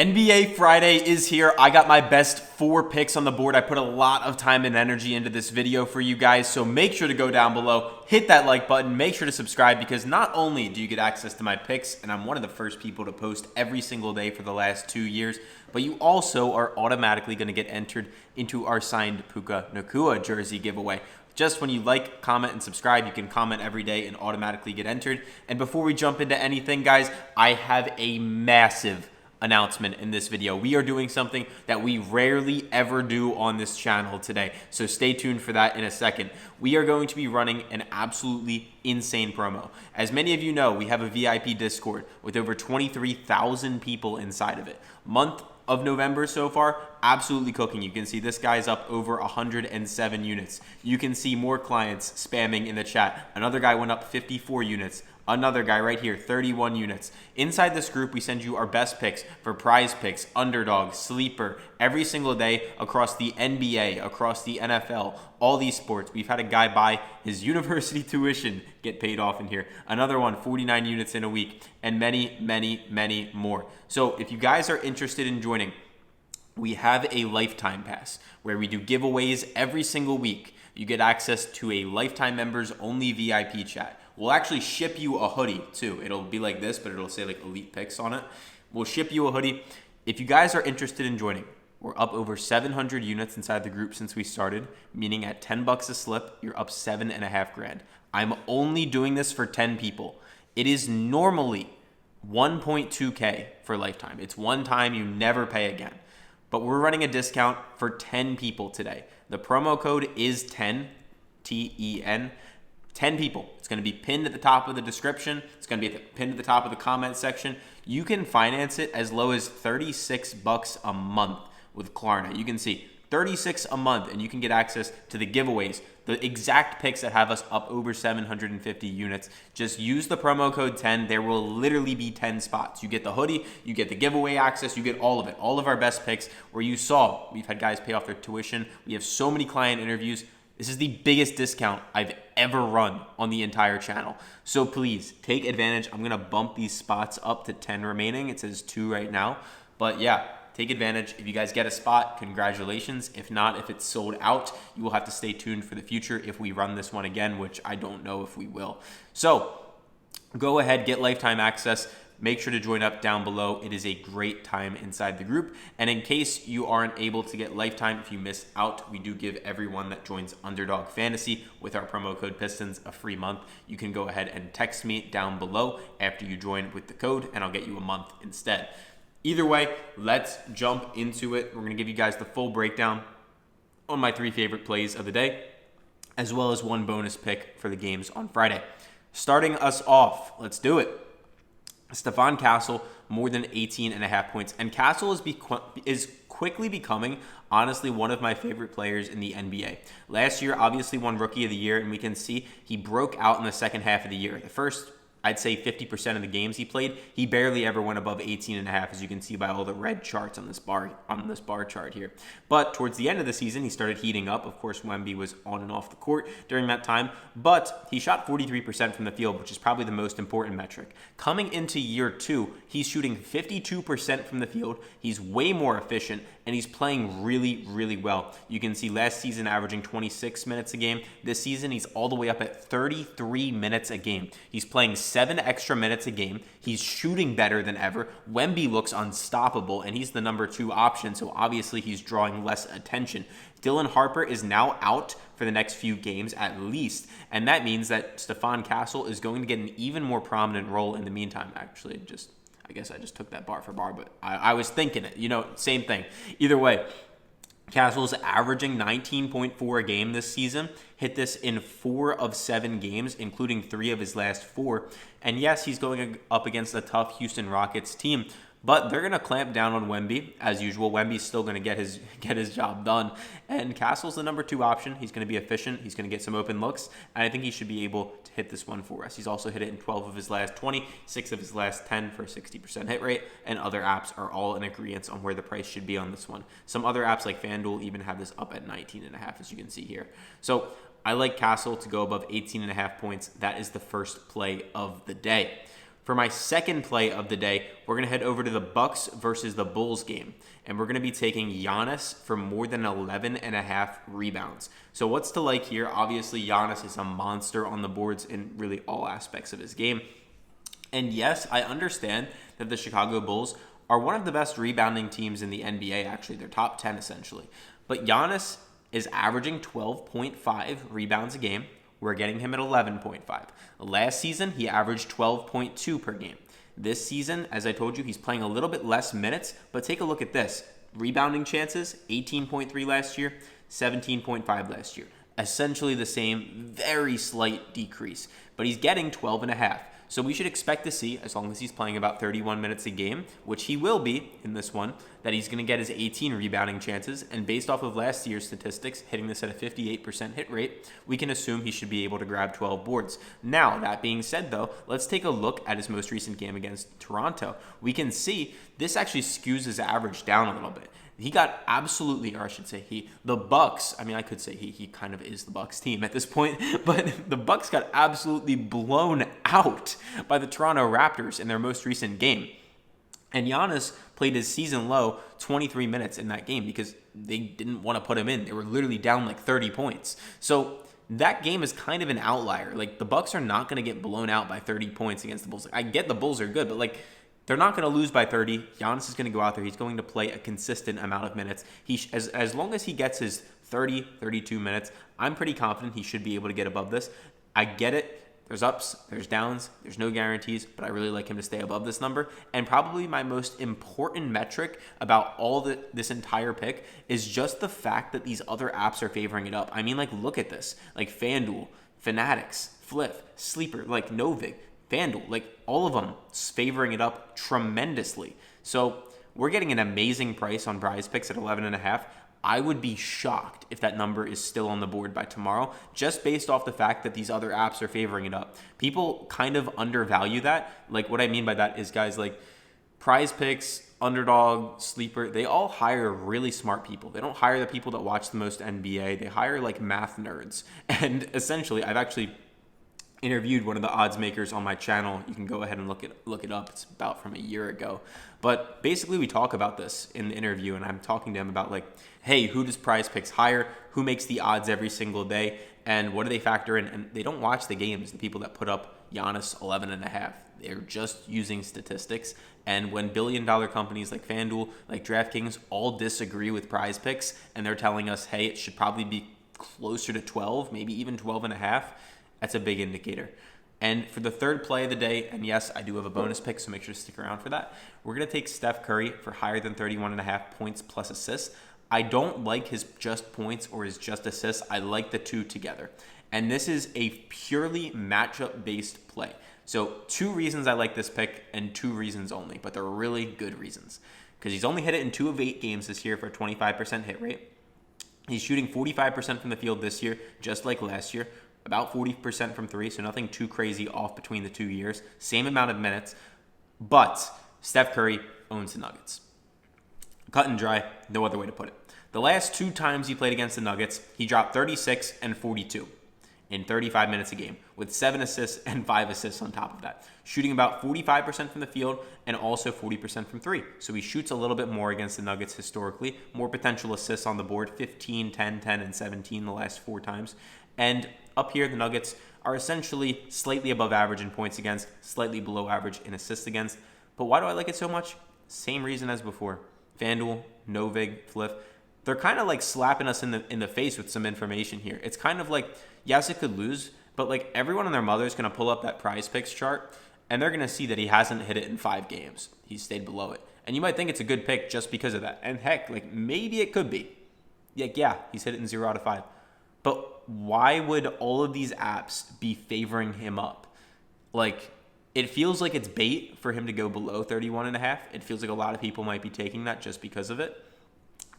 NBA Friday is here. I got my best 4 picks on the board. I put a lot of time and energy into this video for you guys, so make sure to go down below, hit that like button, make sure to subscribe, because not only do you get access to my picks, and I'm one of the first people to post every single day for the last 2 years, but you also are automatically going to get entered into our signed Puka Nacua jersey giveaway. Just when you like, comment, and subscribe, you can comment every day and automatically get entered. And before we jump into anything, guys, I have a massive announcement in this video. We are doing something that we rarely ever do on this channel today, so stay tuned for that in a second. We are going to be running an absolutely insane promo. As many of you know, we have a VIP Discord with over 23,000 people inside of it. Month of November so far, absolutely cooking. You can see this guy's up over 107 units. You can see more clients spamming in the chat. Another guy went up 54 units. Another guy right here, 31 units. Inside this group, we send you our best picks for PrizePicks, Underdog, Sleeper, every single day across the NBA, across the NFL, all these sports. We've had a guy buy his university tuition get paid off in here. Another one, 49 units in a week, and many, many, many more. So if you guys are interested in joining, we have a lifetime pass where we do giveaways every single week. You get access to a lifetime members only VIP chat. We'll actually ship you a hoodie too. It'll be like this, but it'll say like Elite Picks on it. We'll ship you a hoodie. If you guys are interested in joining, we're up over 700 units inside the group since we started, meaning at $10 a slip, you're up 7.5 grand. I'm only doing this for 10 people. It is normally 1.2K for lifetime. It's one time, you never pay again. But we're running a discount for 10 people today. The promo code is 10, T-E-N, 10 people. It's going to be pinned at the top of the description. It's going to be pinned at the top of the comment section. You can finance it as low as $36 a month with Klarna. You can see $36 a month, and you can get access to the giveaways, the exact picks that have us up over 750 units. Just use the promo code 10. There will literally be 10 spots. You get the hoodie, you get the giveaway access, you get all of it. All of our best picks where you saw we've had guys pay off their tuition. We have so many client interviews. This is the biggest discount I've ever run on the entire channel. So please take advantage. I'm going to bump these spots up to 10 remaining. It says 2 right now. But yeah, take advantage. If you guys get a spot, congratulations. If not, if it's sold out, you will have to stay tuned for the future if we run this one again, which I don't know if we will. So go ahead, get lifetime access. Make sure to join up down below. It is a great time inside the group. And in case you aren't able to get lifetime, if you miss out, we do give everyone that joins Underdog Fantasy with our promo code PISTONS a free month. You can go ahead and text me down below after you join with the code, and I'll get you a month instead. Either way, let's jump into it. We're going to give you guys the full breakdown on my 3 favorite plays of the day, as well as 1 bonus pick for the games on Friday. Starting us off, let's do it. Stephon Castle, more than 18.5 points. And Castle is quickly becoming, honestly, one of my favorite players in the NBA. Last year, obviously won Rookie of the Year, and we can see he broke out in the second half of the year. The first, I'd say 50% of the games he played, he barely ever went above 18.5, as you can see by all the red charts on this bar chart here. But towards the end of the season, he started heating up. Of course, Wemby was on and off the court during that time, but he shot 43% from the field, which is probably the most important metric. Coming into year 2, he's shooting 52% from the field. He's way more efficient, and he's playing really, really well. You can see last season averaging 26 minutes a game. This season, he's all the way up at 33 minutes a game. He's playing 7 extra minutes a game. He's shooting better than ever. Wemby looks unstoppable, and he's the number 2 option, so obviously he's drawing less attention. Dylan Harper is now out for the next few games at least, and that means that Stephon Castle is going to get an even more prominent role in the meantime. Actually, I guess I just took that bar for bar, but I was thinking it. You know, same thing. Either way, Castle's averaging 19.4 a game this season. Hit this in 4 of 7 games, including 3 of his last 4. And yes, he's going up against a tough Houston Rockets team, but they're going to clamp down on Wemby as usual. Wemby's still going to get his job done. And Castle's the number 2 option. He's going to be efficient. He's going to get some open looks. And I think he should be able to hit this one for us. He's also hit it in 12 of his last 20, 6 of his last 10 for a 60% hit rate. And other apps are all in agreement on where the price should be on this one. Some other apps like Fanduel even have this up at 19.5, as you can see here. So I like Castle to go above 18.5 points. That is the first play of the day. For my second play of the day, we're going to head over to the Bucks versus the Bulls game. And we're going to be taking Giannis for more than 11.5 rebounds. So what's to like here? Obviously, Giannis is a monster on the boards in really all aspects of his game. And yes, I understand that the Chicago Bulls are one of the best rebounding teams in the NBA, actually. They're top 10, essentially. But Giannis is averaging 12.5 rebounds a game. We're getting him at 11.5. Last season, he averaged 12.2 per game. This season, as I told you, he's playing a little bit less minutes, but take a look at this. Rebounding chances, 18.3 last year, 17.5 last year. Essentially the same, very slight decrease, but he's getting 12.5. So we should expect to see, as long as he's playing about 31 minutes a game, which he will be in this one, that he's going to get his 18 rebounding chances. And based off of last year's statistics, hitting this at a 58% hit rate, we can assume he should be able to grab 12 boards. Now, that being said, though, let's take a look at his most recent game against Toronto. We can see this actually skews his average down a little bit. He got absolutely, or I should say the Bucks, I mean, I could say he kind of is the Bucks team at this point, but the Bucks got absolutely blown out by the Toronto Raptors in their most recent game. And Giannis played his season low 23 minutes in that game because they didn't want to put him in. They were literally down like 30 points. So that game is kind of an outlier. Like, the Bucks are not going to get blown out by 30 points against the Bulls. I get the Bulls are good, but like, they're not going to lose by 30. Giannis is going to go out there. He's going to play a consistent amount of minutes. As long as he gets his 30, 32 minutes, I'm pretty confident he should be able to get above this. I get it. There's ups, there's downs, there's no guarantees, but I really like him to stay above this number. And probably my most important metric about this entire pick is just the fact that these other apps are favoring it up. I mean, like, look at this. Like Fanduel, Fanatics, Flip, Sleeper, like Novig, Fanduel, like all of them favoring it up tremendously. So we're getting an amazing price on PrizePicks at 11.5. I would be shocked if that number is still on the board by tomorrow, just based off the fact that these other apps are favoring it up. People kind of undervalue that. Like, what I mean by that is guys like PrizePicks, Underdog, Sleeper, they all hire really smart people. They don't hire the people that watch the most NBA. They hire like math nerds. And essentially, I've actually interviewed one of the odds makers on my channel. You can go ahead and look it up. It's about from a year ago. But basically, we talk about this in the interview, and I'm talking to him about like, hey, who does PrizePicks hire? Who makes the odds every single day? And what do they factor in? And they don't watch the games, the people that put up Giannis 11.5. They're just using statistics. And when billion-dollar companies like Fanduel, like Draftkings, all disagree with PrizePicks, and they're telling us, hey, it should probably be closer to 12, maybe even 12.5, that's a big indicator. And for the third play of the day, and yes, I do have a bonus pick, so make sure to stick around for that. We're going to take Steph Curry for higher than 31.5 points plus assists. I don't like his just points or his just assists. I like the two together. And this is a purely matchup-based play. So 2 reasons I like this pick and 2 reasons only, but they're really good reasons. Because he's only hit it in 2 of 8 games this year for a 25% hit rate. He's shooting 45% from the field this year, just like last year. About 40% from 3, so nothing too crazy off between the 2 years. Same amount of minutes, but Steph Curry owns the Nuggets. Cut and dry, no other way to put it. The last 2 times he played against the Nuggets, he dropped 36 and 42 in 35 minutes a game, with 7 assists and 5 assists on top of that. Shooting about 45% from the field and also 40% from 3. So he shoots a little bit more against the Nuggets historically. More potential assists on the board, 15, 10, 10, and 17 the last 4 times. And up here, the Nuggets are essentially slightly above average in points against, slightly below average in assists against. But why do I like it so much? Same reason as before. Fanduel, Novig, Flip, they're kind of like slapping us in the face with some information here. It's kind of like, yes, it could lose, but like everyone and their mother is going to pull up that PrizePicks chart, and they're going to see that he hasn't hit it in 5 games. He's stayed below it. And you might think it's a good pick just because of that. And heck, like maybe it could be. Like, yeah, he's hit it in 0 out of 5. But why would all of these apps be favoring him up? Like, it feels like it's bait for him to go below 31.5. It feels like a lot of people might be taking that just because of it.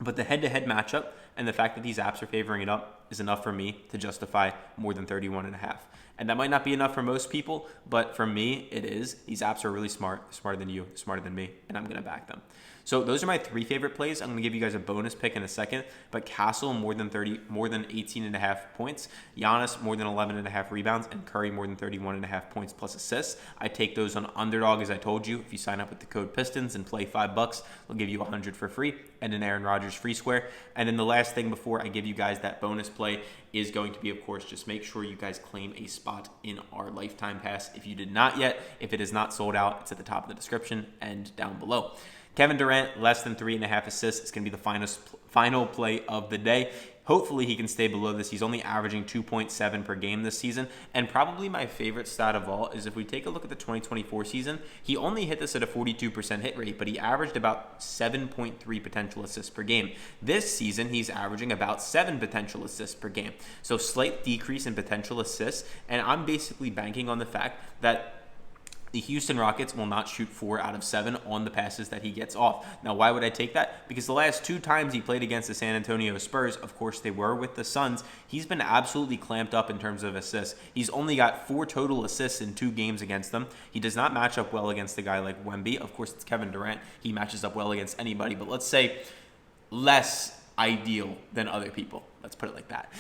But the head-to-head matchup and the fact that these apps are favoring it up, is enough for me to justify more than 31.5. And that might not be enough for most people, but for me, it is. These apps are really smart, smarter than you, smarter than me, and I'm going to back them. So those are my 3 favorite plays. I'm going to give you guys a bonus pick in a second, but Castle more than 18.5 points, Giannis more than 11.5 rebounds, and Curry more than 31.5 points plus assists. I take those on Underdog, as I told you. If you sign up with the code PISTONS and play $5, they'll give you 100 for free and an Aaron Rodgers free square. And then the last thing before I give you guys that bonus play is going to be, of course, just make sure you guys claim a spot in our lifetime pass. If you did not yet, if it is not sold out, it's at the top of the description and down below. Kevin Durant, less than 3.5 assists. It's going to be the final play of the day. Hopefully he can stay below this. He's only averaging 2.7 per game this season. And probably my favorite stat of all is if we take a look at the 2024 season, he only hit this at a 42% hit rate, but he averaged about 7.3 potential assists per game. This season, he's averaging about 7 potential assists per game. So slight decrease in potential assists. And I'm basically banking on the fact that the Houston Rockets will not shoot 4 out of 7 on the passes that he gets off. Now, why would I take that? Because the last 2 times he played against the San Antonio Spurs, of course they were with the Suns, he's been absolutely clamped up in terms of assists. He's only got 4 total assists in 2 games against them. He does not match up well against a guy like Wemby. Of course, it's Kevin Durant. He matches up well against anybody, but let's say less ideal than other people. Let's put it like that.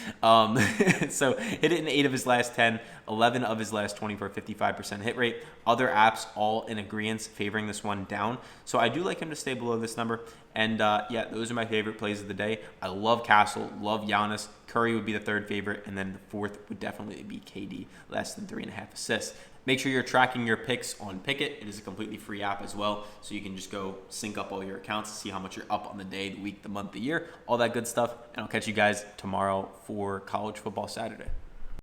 So hit it in 8 of his last 10, 11 of his last 20 for a 55% hit rate. Other apps all in agreement favoring this one down. So I do like him to stay below this number. And yeah, those are my favorite plays of the day. I love Castle, love Giannis. Curry would be the 3rd favorite, and then the 4th would definitely be KD, less than 3.5 assists. Make sure you're tracking your picks on Pikkit. It is a completely free app as well, so you can just go sync up all your accounts, see how much you're up on the day, the week, the month, the year, all that good stuff. And I'll catch you guys tomorrow for College Football Saturday.